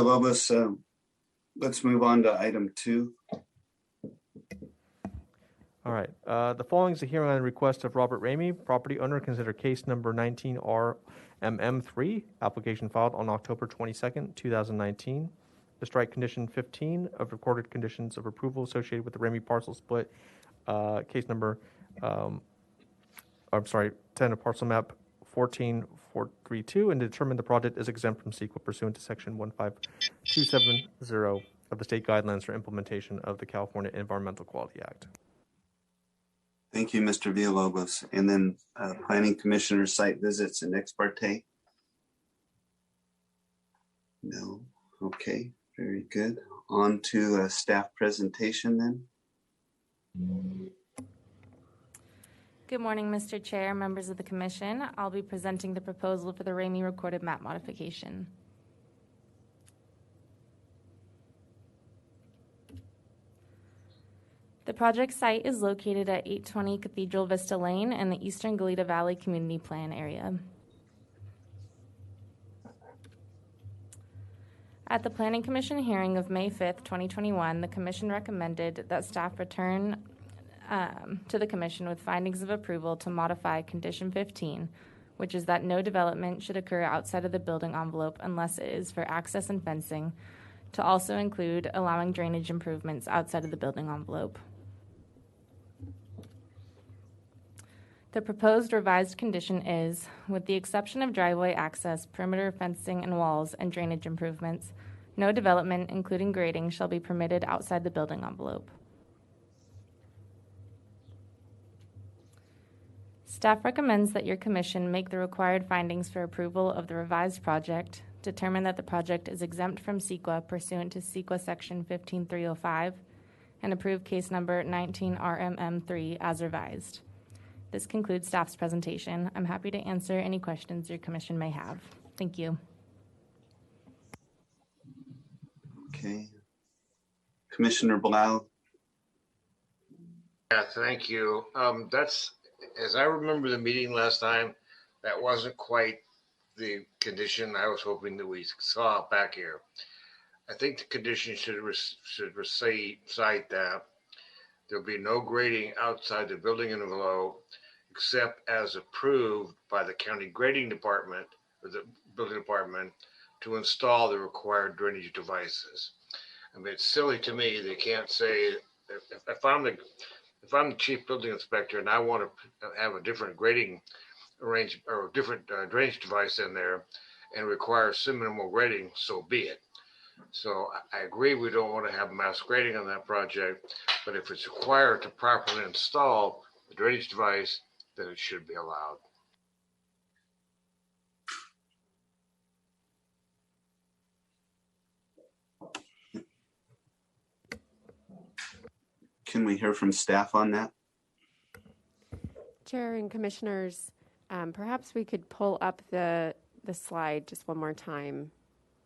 Villalobos, let's move on to item 2. All right. The following is a hearing on the request of Robert Ramey, property owner. Consider case number 19RMM3, application filed on October 22nd, 2019. To strike condition 15 of recorded conditions of approval associated with the Ramey parcel split, case number, 10 of parcel map 14432, and to determine the project is exempt from CEQA pursuant to section 15270 of the state guidelines for implementation of the California Environmental Quality Act. Thank you, Mr. Villalobos. And then planning commissioner site visits and ex parte? No. Okay, very good. On to a staff presentation then. Good morning, Mr. Chair, members of the commission. I'll be presenting the proposal for the Ramey recorded map modification. The project site is located at 820 Cathedral Vista Lane in the Eastern Goleta Valley Community Plan area. At the Planning Commission hearing of May 5th, 2021, the Commission recommended that staff return to the Commission with findings of approval to modify Condition 15, which is that no development should occur outside of the building envelope unless it is for access and fencing, to also include allowing drainage improvements outside of the building envelope. The proposed revised condition is, with the exception of driveway access, perimeter fencing and walls, and drainage improvements, no development, including grading, shall be permitted outside the building envelope. Staff recommends that your commission make the required findings for approval of the revised project, determine that the project is exempt from CEQA pursuant to CEQA section 15305, and approve case number 19RMM3 as revised. This concludes staff's presentation. I'm happy to answer any questions your commission may have. Thank you. Okay. Commissioner Blau. Yeah, thank you. That's, as I remember the meeting last time, that wasn't quite the condition I was hoping that we saw back here. I think the condition should recite that there'll be no grading outside the building envelope except as approved by the county grading department or the building department to install the required drainage devices. I mean, it's silly to me. They can't say, if I'm the chief building inspector and I want to have a different grading arrangement or different drainage device in there and require some minimal grading, so be it. So I agree we don't want to have mass grading on that project, but if it's required to properly install the drainage device, then it should be allowed. Can we hear from staff on that? Chair and commissioners, perhaps we could pull up the slide just one more time.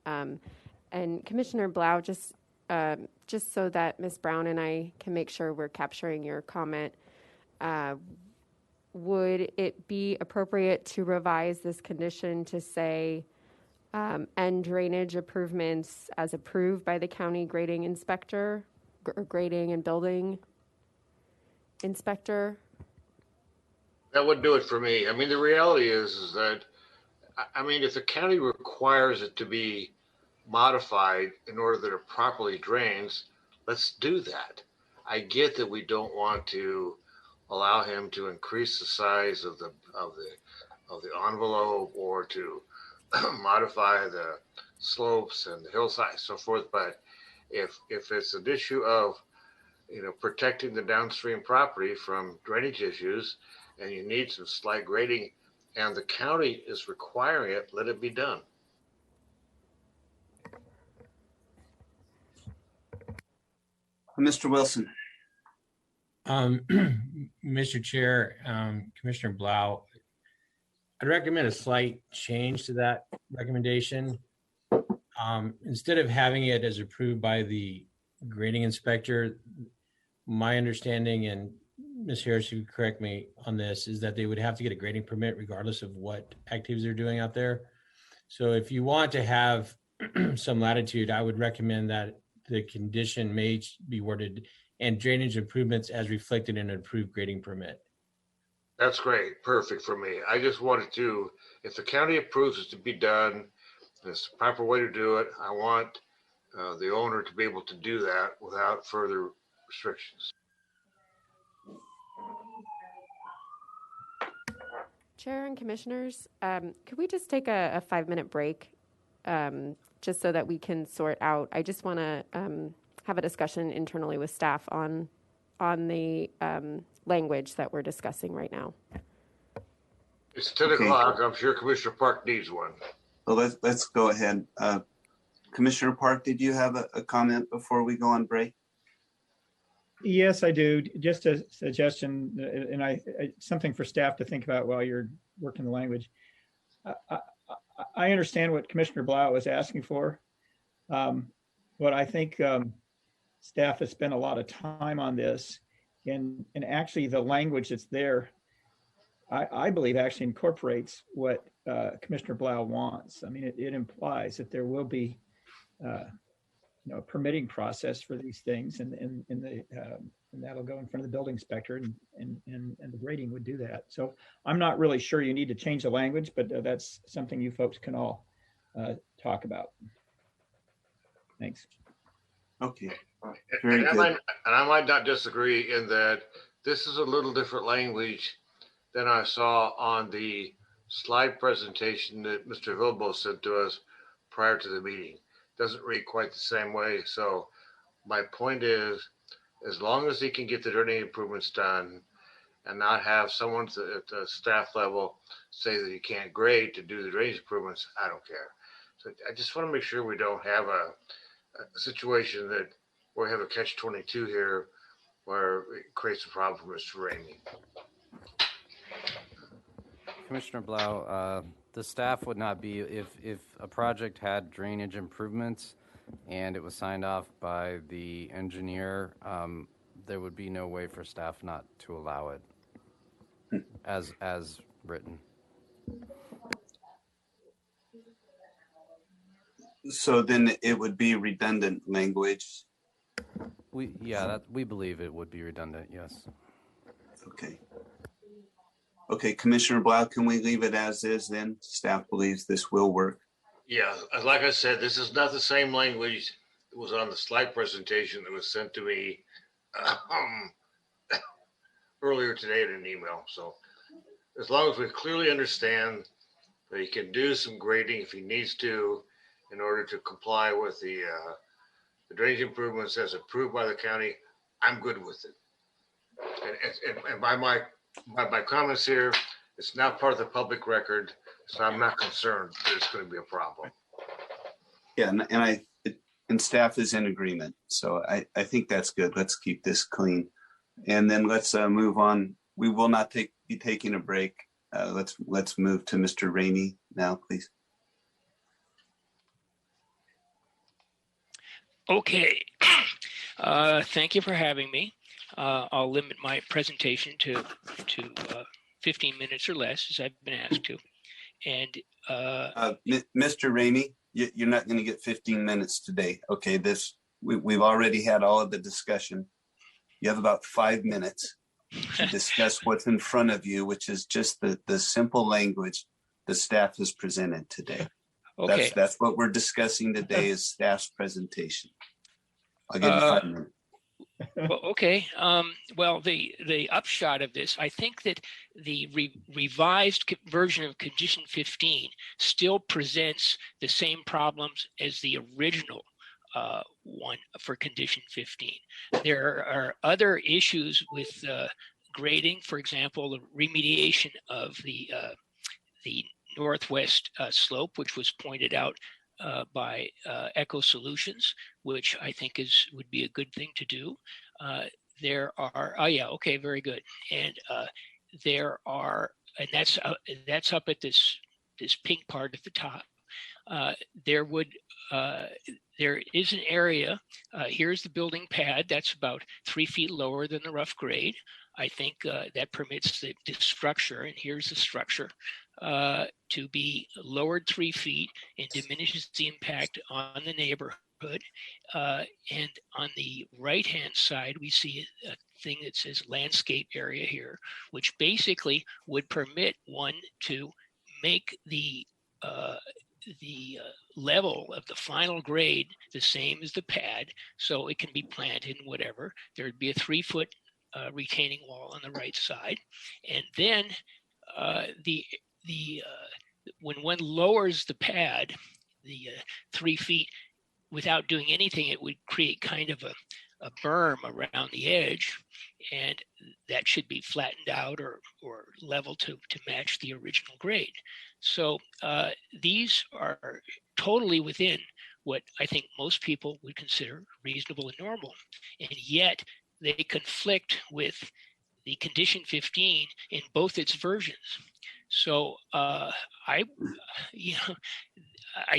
And Commissioner Blau, just so that Ms. Brown and I can make sure we're capturing your comment, would it be appropriate to revise this condition to say and drainage improvements as approved by the county grading inspector, or grading and building inspector? That would do it for me. I mean, the reality is that, I mean, if the county requires it to be modified in order that it properly drains, let's do that. I get that we don't want to allow him to increase the size of the envelope or to modify the slopes and the hillside, so forth. But if it's an issue of, you know, protecting the downstream property from drainage issues, and you need some slight grading, and the county is requiring it, let it be done. Mr. Wilson. Mr. Chair, Commissioner Blau, I'd recommend a slight change to that recommendation. Instead of having it as approved by the grading inspector, my understanding, and Ms. Harris, you correct me on this, is that they would have to get a grading permit regardless of what activities they're doing out there. So if you want to have some latitude, I would recommend that the condition may be worded and drainage improvements as reflected in an approved grading permit. That's great. Perfect for me. I just wanted to, if the county approves it to be done, it's the proper way to do it. I want the owner to be able to do that without further restrictions. Chair and commissioners, could we just take a 5-minute break, just so that we can sort out? I just want to have a discussion internally with staff on the language that we're discussing right now. It's 10 Okay. o'clock. I'm sure Commissioner Park needs one. Well, let's go ahead. Commissioner Park, did you have a comment before we go on break? Yes, I do. Just a suggestion, and something for staff to think about while you're working the language. I understand what Commissioner Blau was asking for, but I think staff has spent a lot of time on this, and actually the language that's there, I believe actually incorporates what Commissioner Blau wants. I mean, it implies that there will be a permitting process for these things, and that'll go in front of the building inspector, and the grading would do that. So I'm not really sure you need to change the language, but that's something you folks can all talk about. Thanks. Okay, very good. I might not disagree in that this is a little different language than I saw on the slide presentation that Mr. Vilbo sent to us prior to the meeting. Doesn't read quite the same way. So my point is, as long as he can get the drainage improvements done and not have someone at the staff level say that he can't grade to do the drainage improvements, I don't care. So I just want to make sure we don't have a situation that we have a catch-22 here where it creates a problem for Mr. Ramey. Commissioner Blau, the staff would not be, if a project had drainage improvements and it was signed off by the engineer, there would be no way for staff not to allow it as written. So then it would be redundant language. We believe it would be redundant, yes. Okay. Okay, Commissioner Blau, can we leave it as is then? Staff believes this will work. Yeah, like I said, this is not the same language that was on the slide presentation that was sent to me earlier today in an email. So as long as we clearly understand that he can do some grading if he needs to in order to comply with the drainage improvements as approved by the county, I'm good with it. And by my comments here, it's not part of the public record, so I'm not concerned that it's going to be a problem. Yeah, and staff is in agreement. So I think that's good. Let's keep this clean. And then let's move on. We will not be taking a break. Let's move to Mr. Ramey now, please. Okay. Thank you for having me. I'll limit my presentation to 15 minutes or less, as I've been asked to. And Mr. Ramey, you're not going to get 15 minutes today. Okay, we've already had all of the discussion. You have about 5 minutes to discuss what's in front of you, which is just the simple language the staff has presented today. okay. That's what we're discussing today is staff's presentation. I'll give you 5 minutes. Well, okay. Well, the upshot of this, I think that the revised version of Condition 15 still presents the same problems as the original one for Condition 15. There are other issues with grading, for example, the remediation of the northwest slope, which was pointed out by Echo Solutions, which I think would be a good thing to do. There are, okay, very good. And there are, and that's up at this pink part at the top. There is an area, here's the building pad, that's about 3 feet lower than the rough grade. I think that permits the structure, and here's the structure. to be lowered 3 feet and diminishes the impact on the neighborhood. And on the right-hand side, we see a thing that says landscape area here, which basically would permit one to make the level of the final grade the same as the pad, so it can be planted and whatever. There'd be a 3-foot retaining wall on the right side, and then when one lowers the pad, the 3 feet, without doing anything, it would create kind of a berm around the edge, and that should be flattened out or leveled to match the original grade. So these are totally within what I think most people would consider reasonable and normal, and yet they conflict with the condition 15 in both its versions. So I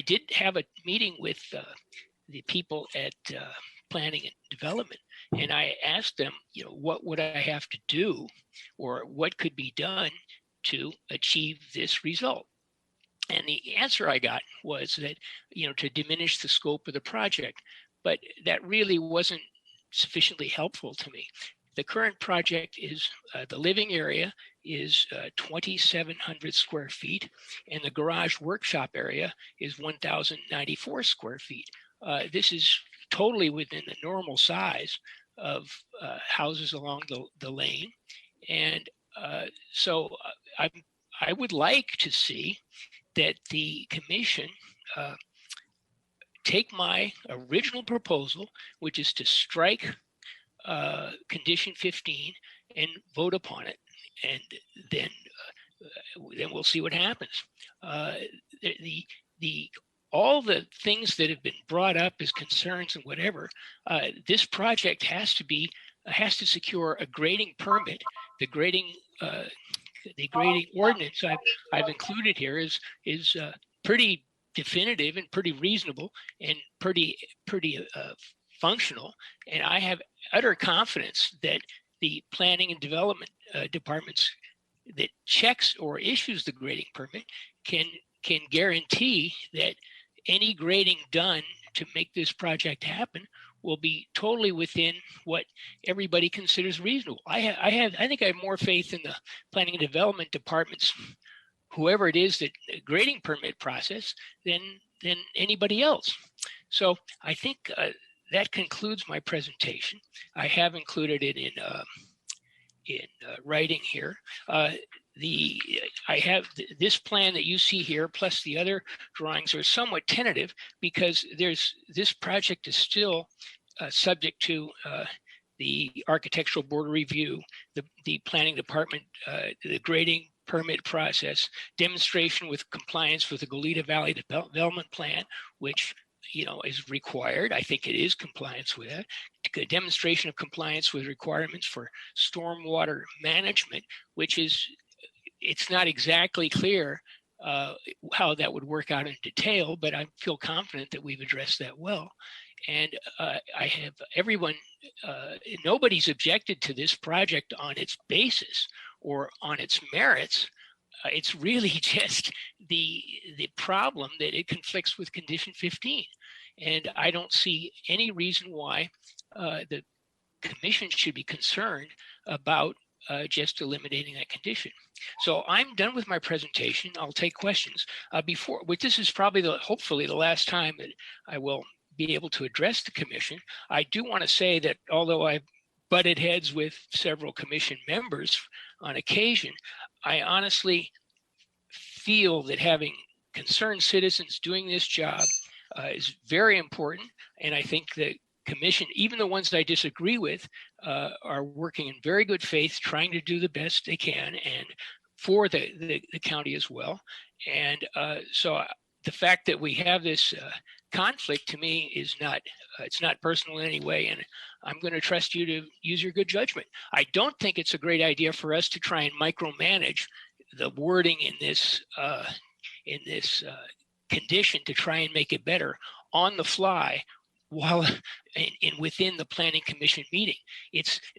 did have a meeting with the people at planning and development, and I asked them, what would I have to do, or what could be done to achieve this result? And the answer I got was that, to diminish the scope of the project, but that really wasn't sufficiently helpful to me. The current project is, the living area is 2,700 square feet, and the garage workshop area is 1,094 square feet. This is totally within the normal size of houses along the lane. And so I would like to see that the commission take my original proposal, which is to strike condition 15 and vote upon it, and then we'll see what happens. All the things that have been brought up as concerns and whatever, this project has to secure a grading permit. The grading ordinance I've included here is pretty definitive and pretty reasonable and pretty functional, and I have utter confidence that the planning and development departments that checks or issues the grading permit can guarantee that any grading done to make this project happen will be totally within what everybody considers reasonable. I think I have more faith in the planning and development departments, whoever it is that grading permit process, than anybody else. So I think that concludes my presentation. I have included it in writing here. I have this plan that you see here, plus the other drawings are somewhat tentative because this project is still subject to the architectural board review, the planning department, the grading permit process, demonstration with compliance with the Goleta Valley Development Plan, which is required. I think it is compliance with it. A demonstration of compliance with requirements for stormwater management, which it's not exactly clear how that would work out in detail, but I feel confident that we've addressed that well. And I have everyone, nobody's objected to this project on its basis or on its merits. It's really just the problem that it conflicts with condition 15. And I don't see any reason why the commission should be concerned about just eliminating that condition. So I'm done with my presentation. I'll take questions. This is probably hopefully the last time that I will be able to address the commission. I do want to say that although I've butted heads with several commission members on occasion, I honestly feel that having concerned citizens doing this job is very important. And I think the commission, even the ones that I disagree with, are working in very good faith, trying to do the best they can and for the county as well. And so the fact that we have this conflict to me is it's not personal in any way. And I'm going to trust you to use your good judgment. I don't think it's a great idea for us to try and micromanage the wording in this condition to try and make it better on the fly while within the planning commission meeting.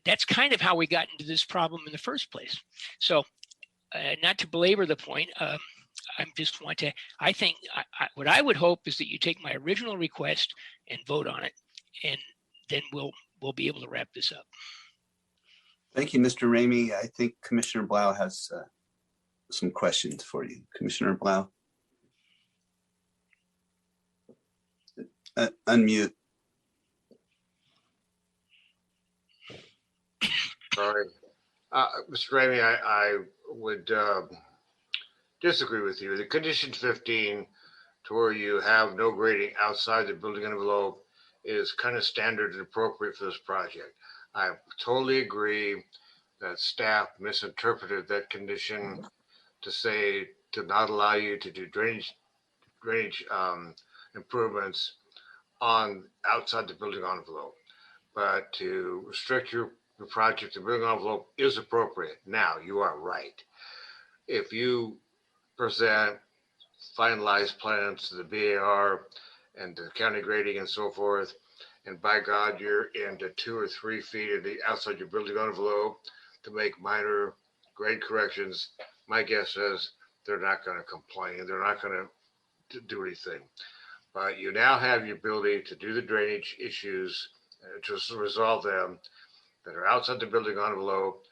That's kind of how we got into this problem in the first place. So not to belabor the point, I just want to, I think, what I would hope is that you take my original request and vote on it, and then we'll be able to wrap this up. Thank you, Mr. Ramey. I think Commissioner Blau has some questions for you. Commissioner Blau. Unmute. Sorry. Mr. Ramey, I would disagree with you. The condition 15, to where you have no grading outside the building envelope, is kind of standard and appropriate for this project. I totally agree that staff misinterpreted that condition to say to not allow you to do drainage improvements on outside the building envelope, but to restrict your project to building envelope is appropriate. Now, you are right. If you present finalized plans to the BAR and the county grading and so forth, and by God, you're into 2 or 3 feet of the outside your building envelope to make minor grade corrections, my guess is they're not going to complain. They're not going to do anything. But you now have your ability to do the drainage issues, to resolve them that are outside the building envelope.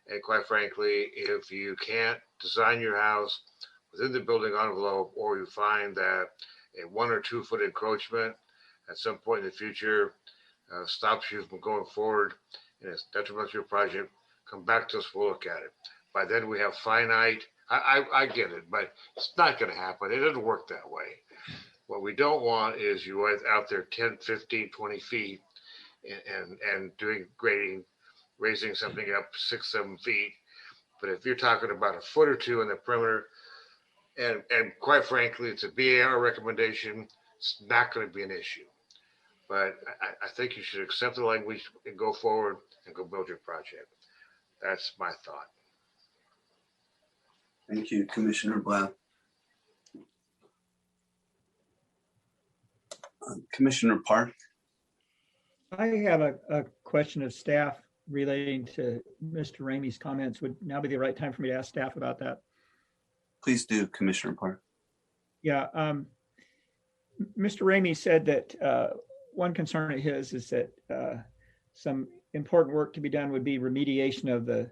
And quite frankly, if you can't design your house within the building envelope, or you find that a 1 or 2 foot encroachment at some point in the future stops you from going forward and it's detrimental to your project, come back to us, we'll look at it. By then we have finite, I get it, but it's not going to happen. It doesn't work that way. What we don't want is you out there 10, 15, 20 feet and doing grading, raising something up 6, 7 feet. But if you're talking about a foot or 2 in the perimeter, and quite frankly, it's a BAR recommendation, it's not going to be an issue. But I think you should accept the language and go forward and go build your project. That's my thought. Thank you, Commissioner Blau. Commissioner Park. I have a question of staff relating to Mr. Ramey's comments. Would now be the right time for me to ask staff about that? Please do, Commissioner Park. Yeah. Mr. Ramey said that one concern of his is that some important work to be done would be remediation of the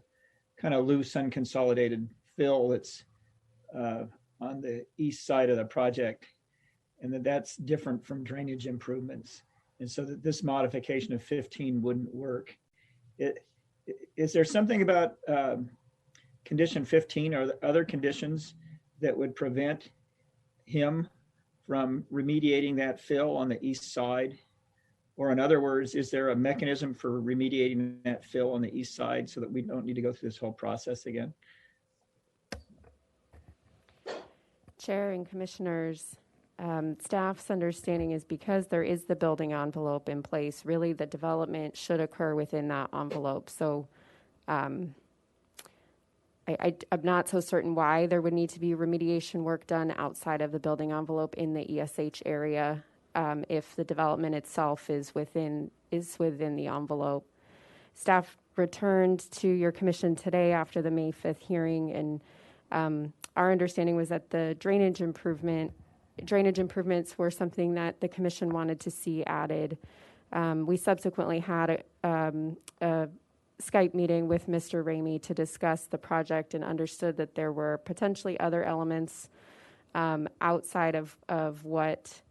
kind of loose unconsolidated fill that's on the east side of the project, and that's different from drainage improvements. And so that this modification of 15 wouldn't work. Is there something about condition 15 or the other conditions that would prevent him from remediating that fill on the east side? Or in other words, is there a mechanism for remediating that fill on the east side so that we don't need to go through this whole process again? Chair and commissioners, staff's understanding is because there is the building envelope in place, really the development should occur within that envelope. So I'm not so certain why there would need to be remediation work done outside of the building envelope in the ESH area if the development itself is within the envelope. Staff returned to your commission today after the May 5th hearing, and our understanding was that the drainage improvements were something that the commission wanted to see added. We subsequently had a Skype meeting with Mr. Ramey to discuss the project and understood that there were potentially other elements outside of what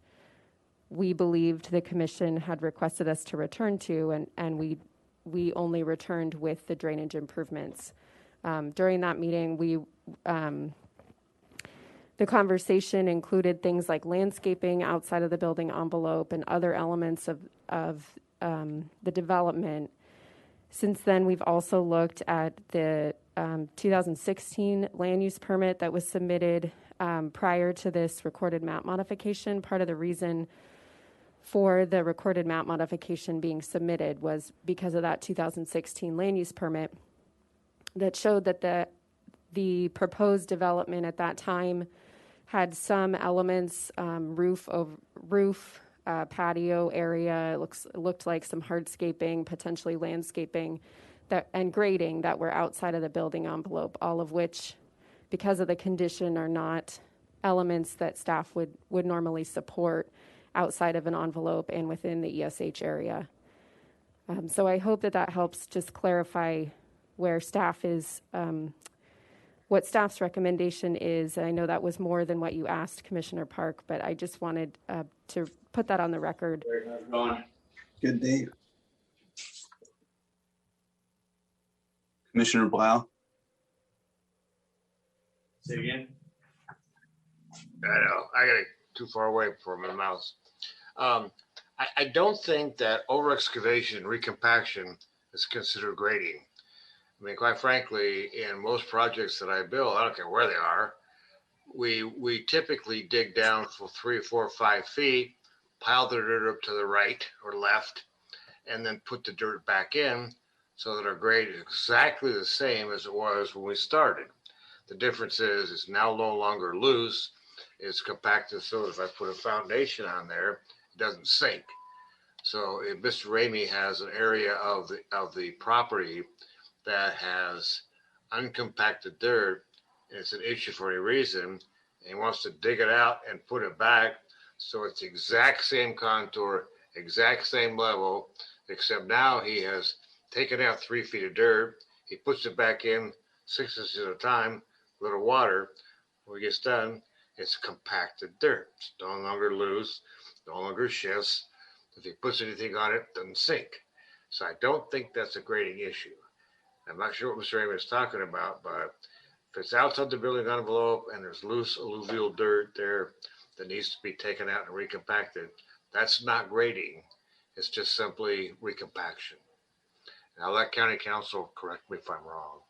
we believed the commission had requested us to return to, and we only returned with the drainage improvements. During that meeting, the conversation included things like landscaping outside of the building envelope and other elements of the development. Since then, we've also looked at the 2016 land use permit that was submitted prior to this recorded map modification. Part of the reason for the recorded map modification being submitted was because of that 2016 land use permit that showed that the proposed development at that time had some elements, roof, patio area. It looked like some hardscaping, potentially landscaping, and grading that were outside of the building envelope, all of which because of the condition, are not elements that staff would normally support outside of an envelope and within the ESH area. So I hope that helps just clarify where staff is, what staff's recommendation is. I know that was more than what you asked, Commissioner Park, but I just wanted to put that on the record. Good, Dave. Commissioner Blau? Say again? I know, I got it too far away from my mouse. I don't think that over excavation and recompaction is considered grading. I mean, quite frankly, in most projects that I build, I don't care where they are, we typically dig down for 3, 4, 5 feet, pile the dirt up to the right or left, and then put the dirt back in so that our grade is exactly the same as it was when we started. The difference is it's now no longer loose, it's compacted so that if I put a foundation on there, it doesn't sink. So if Mr. Ramey has an area of the property that has uncompacted dirt, and it's an issue for any reason, and he wants to dig it out and put it back so it's the exact same contour, exact same level, except now he has taken out 3 feet of dirt, he puts it back in 6 inches at a time, little water. When he gets done, it's compacted dirt. It's no longer loose, no longer shifts. If he puts anything on it, it doesn't sink. So I don't think that's a grading issue. I'm not sure what Mr. Raymond is talking about, but if it's outside the building envelope and there's loose alluvial dirt there that needs to be taken out and recompacted, that's not grading. It's just simply recompaction. And I'll let county council correct me if I'm wrong.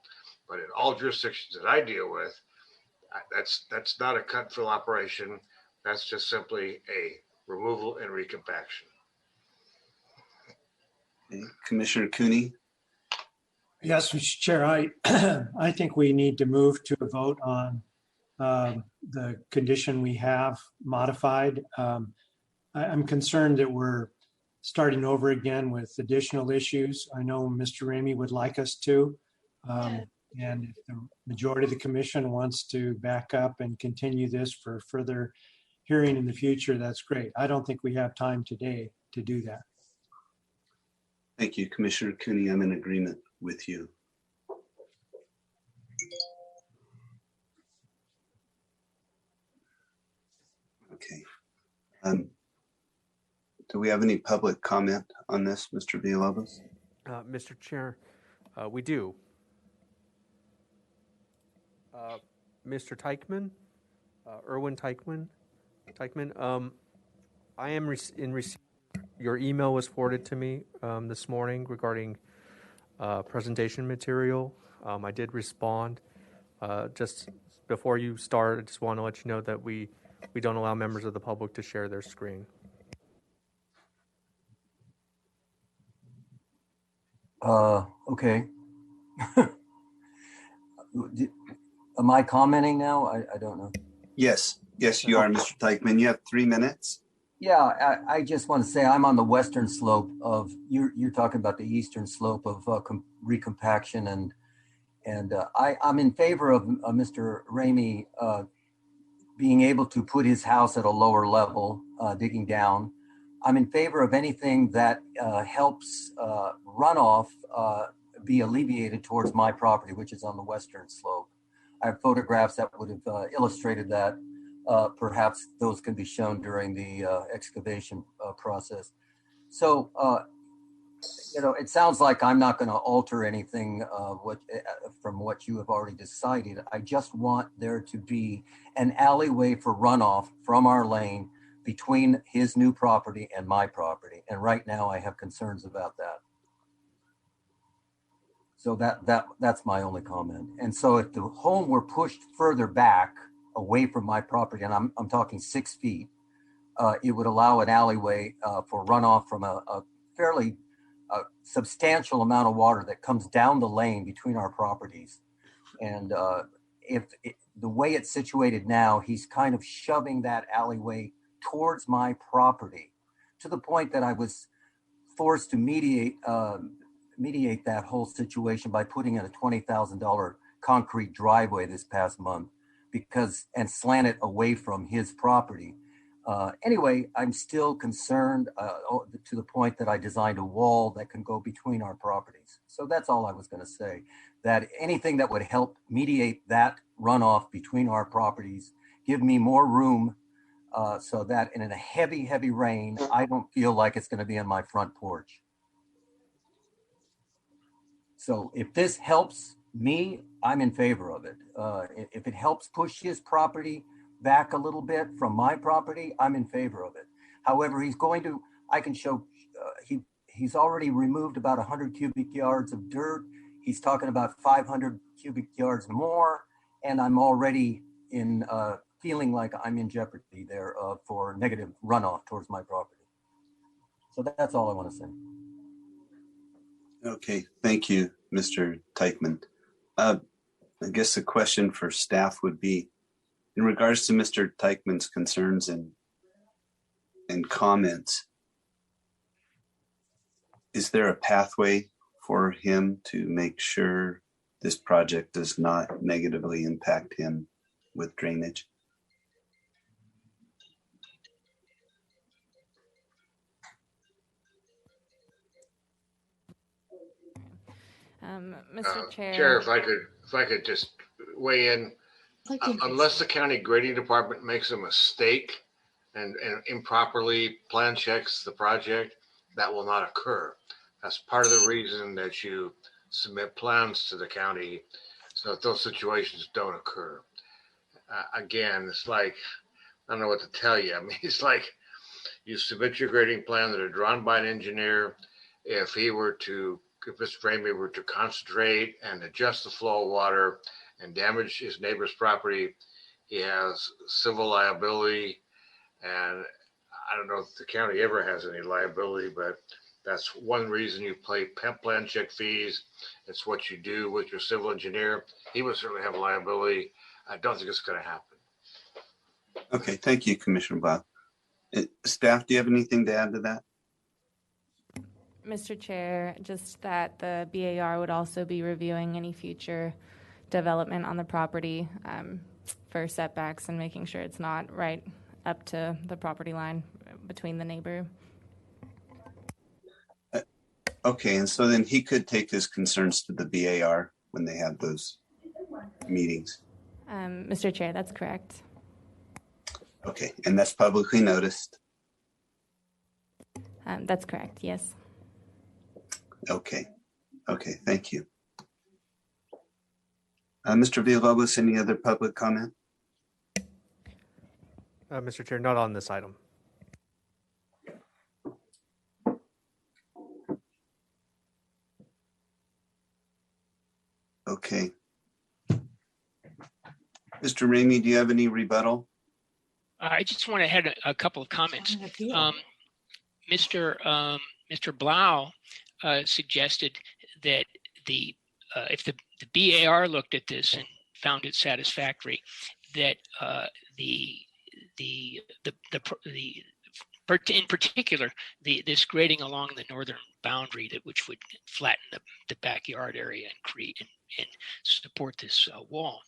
But in all jurisdictions that I deal with, that's not a cut and fill operation. That's just simply a removal and recompaction. Okay. Commissioner Cooney? Yes, Mr. Chair, I think we need to move to a vote on the condition we have modified. I'm concerned that we're starting over again with additional issues. I know Mr. Ramey would like us to. And if the majority of the commission wants to back up and continue this for further hearing in the future, that's great. I don't think we have time today to do that. Thank you, Commissioner Cooney. I'm in agreement with you. Okay. Do we have any public comment on this, Mr. Villalobos? Mr. Chair, we do. Mr. Teichman, Erwin Teichman, I am in receipt. Your email was forwarded to me this morning regarding presentation material. I did respond. Just before you start, I just want to let you know that we don't allow members of the public to share their screen. Okay. Am I commenting now? I don't know. Yes, you are, Mr. Teichman. You have 3 minutes. Yeah, I just want to say I'm on the western slope of, you're talking about the eastern slope of recompaction, and I'm in favor of Mr. Ramey being able to put his house at a lower level, digging down. I'm in favor of anything that helps runoff be alleviated towards my property, which is on the western slope. I have photographs that would have illustrated that. Perhaps those can be shown during the excavation process. So, it sounds like I'm not going to alter anything from what you have already decided. I just want there to be an alleyway for runoff from our lane between his new property and my property. And right now I have concerns about that. So that's my only comment. And so if the home were pushed further back away from my property, and I'm talking 6 feet, it would allow an alleyway for runoff from a fairly substantial amount of water that comes down the lane between our properties. And the way it's situated now, he's kind of shoving that alleyway towards my property to the point that I was forced to mediate that whole situation by putting in a $20,000 concrete driveway this past month and slant it away from his property. Anyway, I'm still concerned to the point that I designed a wall that can go between our properties. So that's all I was going to say, that anything that would help mediate that runoff between our properties, give me more room so that in a heavy, heavy rain, I don't feel like it's going to be on my front porch. So if this helps me, I'm in favor of it. If it helps push his property back a little bit from my property, I'm in favor of it. However, I can show, he's already removed about 100 cubic yards of dirt. He's talking about 500 cubic yards more. And I'm already feeling like I'm in jeopardy there for negative runoff towards my property. So that's all I want to say. Okay, thank you, Mr. Teichman. I guess the question for staff would be, in regards to Mr. Teichman's concerns and comments, is there a pathway for him to make sure this project does not negatively impact him with drainage? Mr. Chair. Chair, if I could just weigh in, unless the county grading department makes a mistake and improperly plan checks the project, that will not occur. That's part of the reason that you submit plans to the county, so that those situations don't occur. Again, it's like, I don't know what to tell you. I mean, it's like you submit your grading plan that are drawn by an engineer. If Mr. Ramey were to concentrate and adjust the flow of water and damage his neighbor's property, he has civil liability. And I don't know if the county ever has any liability, but that's one reason you pay plan check fees. It's what you do with your civil engineer. He would certainly have liability. I don't think it's going to happen. Okay, thank you, Commissioner Bob. Staff, do you have anything to add to that? Mr. Chair, just that the BAR would also be reviewing any future development on the property for setbacks and making sure it's not right up to the property line between the neighbor. Okay, and so then he could take his concerns to the BAR when they have those meetings. Mr. Chair, that's correct. Okay, and that's publicly noticed. That's correct, yes. Okay, thank you. Mr. Villalobos, any other public comment? Mr. Chair, not on this item. Okay. Mr. Ramey, do you have any rebuttal? I just want to add a couple of comments. Mr. Blau suggested that if the BAR looked at this and found it satisfactory, that in particular this grading along the northern boundary, which would flatten the backyard area and create and support this wall,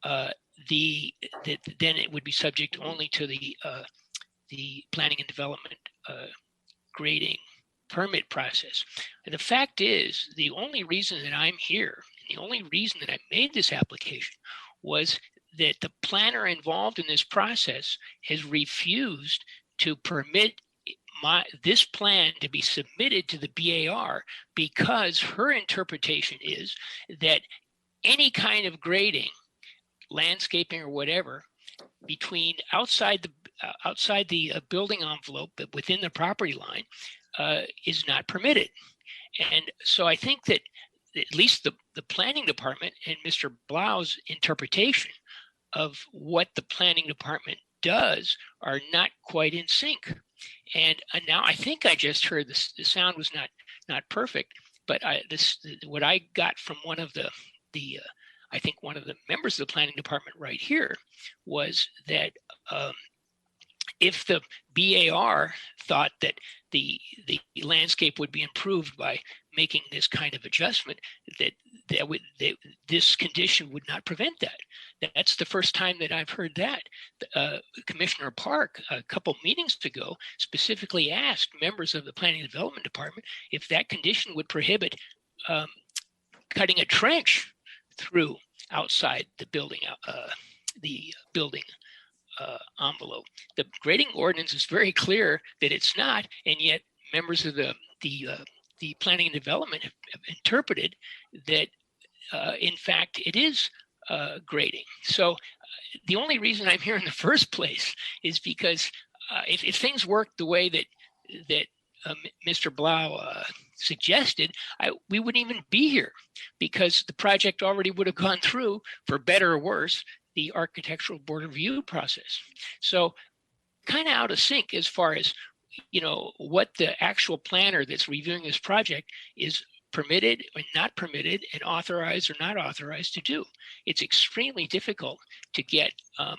then it would be subject only to the planning and development grading permit process. And the fact is, the only reason that I'm here, and the only reason that I made this application, was that the planner involved in this process has refused to permit this plan to be submitted to the BAR because her interpretation is that any kind of grading, landscaping or whatever, between outside the building envelope but within the property line is not permitted. And so I think that at least the planning department and Mr. Blau's interpretation of what the planning department does are not quite in sync. And now I think I just heard this, the sound was not perfect, but what I got from one of the I think one of the members of the planning department right here was that if the BAR thought that the landscape would be improved by making this kind of adjustment, that this condition would not prevent that. That's the first time that I've heard that. Commissioner Park, a couple meetings ago, specifically asked members of the Planning and Development Department if that condition would prohibit cutting a trench through outside the building envelope. The grading ordinance is very clear that it's not, and yet members of the Planning and Development have interpreted that in fact it is grading. So the only reason I'm here in the first place is because if things work the way that Mr. Blau suggested, we wouldn't even be here, because the project already would have gone through, for better or worse, the architectural board review process. So kind of out of sync as far as, you know, what the actual planner that's reviewing this project is permitted or not permitted and authorized or not authorized to do. It's extremely difficult to get a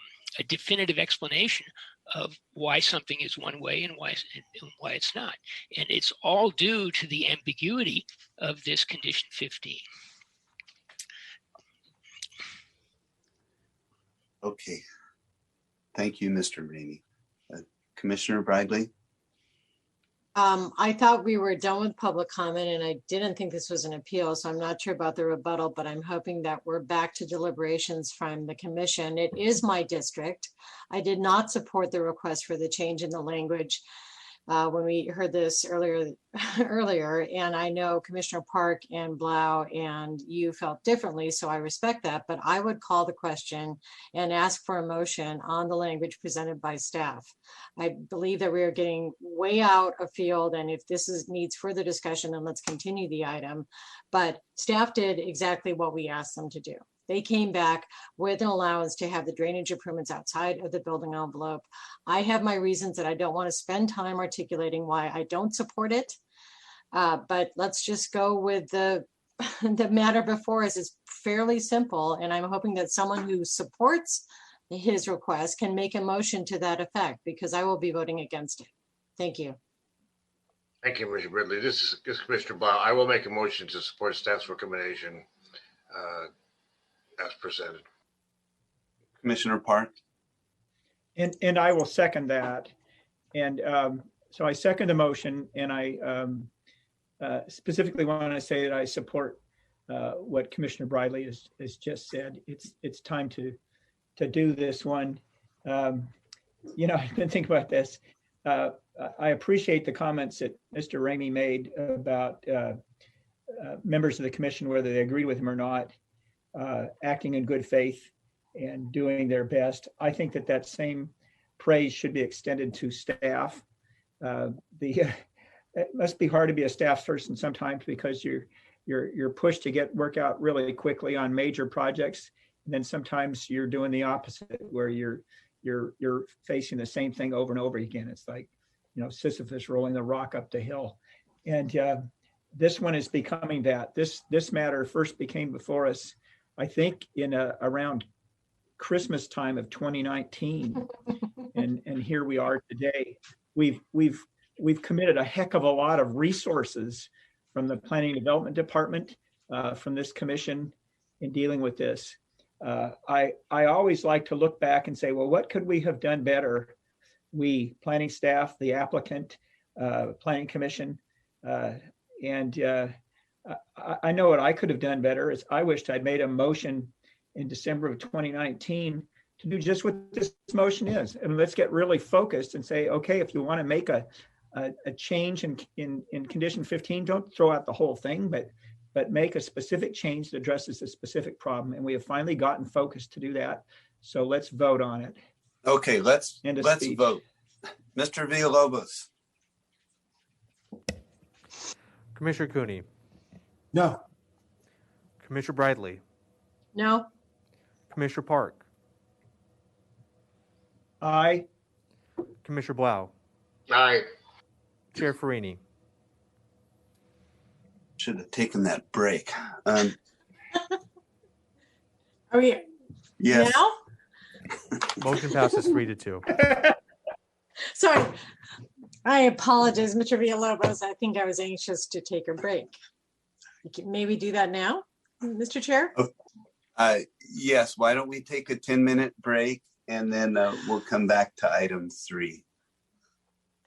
definitive explanation of why something is one way and why it's not. And it's all due to the ambiguity of this condition 15. Okay. Thank you, Mr. Rainey. Commissioner Bradley? I thought we were done with public comment, and I didn't think this was an appeal, so I'm not sure about the rebuttal, but I'm hoping that we're back to deliberations from the commission. It is my district. I did not support the request for the change in the language when we heard this earlier, and I know Commissioner Park and Blau and you felt differently, so I respect that, but I would call the question and ask for a motion on the language presented by staff. I believe that we are getting way out of field, and if this needs further discussion, then let's continue the item. But staff did exactly what we asked them to do. They came back with an allowance to have the drainage improvements outside of the building envelope. I have my reasons that I don't want to spend time articulating why I don't support it. But let's just go with the matter before us. Is fairly simple, and I'm hoping that someone who supports his request can make a motion to that effect, because I will be voting against it. Thank you. Thank you, Mr. Ridley. This is Commissioner Blau. I will make a motion to support staff's recommendation as presented. Commissioner Park? And I will second that. And so I second the motion, and I specifically want to say that I support what Commissioner Bradley has just said. It's time to do this one. You know, I've been thinking about this. I appreciate the comments that Mr. Ramey made about members of the commission, whether they agreed with him or not, acting in good faith and doing their best. I think that same praise should be extended to staff. It must be hard to be a staff person sometimes, because you're pushed to get work out really quickly on major projects, and then sometimes you're doing the opposite, where you're facing the same thing over and over again. It's like, you know, Sisyphus rolling the rock up the hill. And this one is becoming that. This matter first became before us, I think, in around Christmas time of 2019, and here we are today. We've committed a heck of a lot of resources from the Planning and Development Department, from this commission, in dealing with this. I always like to look back and say, well, what could we have done better? We, planning staff, the applicant, planning commission, and I know what I could have done better is I wished I'd made a motion in December of 2019 to do just what this motion is. And let's get really focused and say, okay, if you want to make a change in condition 15, don't throw out the whole thing, but make a specific change that addresses a specific problem. And we have finally gotten focused to do that. So let's vote on it. Okay, let's vote. Mr. Villalobos? Commissioner Cooney? No. Commissioner Bradley? No. Commissioner Park? Aye. Commissioner Blau? Aye. Chair Farini? Should have taken that break. Are we? Yes. Now? Motion passes 3-2. Sorry. I apologize, Mr. Villalobos. I think I was anxious to take a break. May we do that now, Mr. Chair? Yes, why don't we take a 10-minute break and then we'll come back to item 3.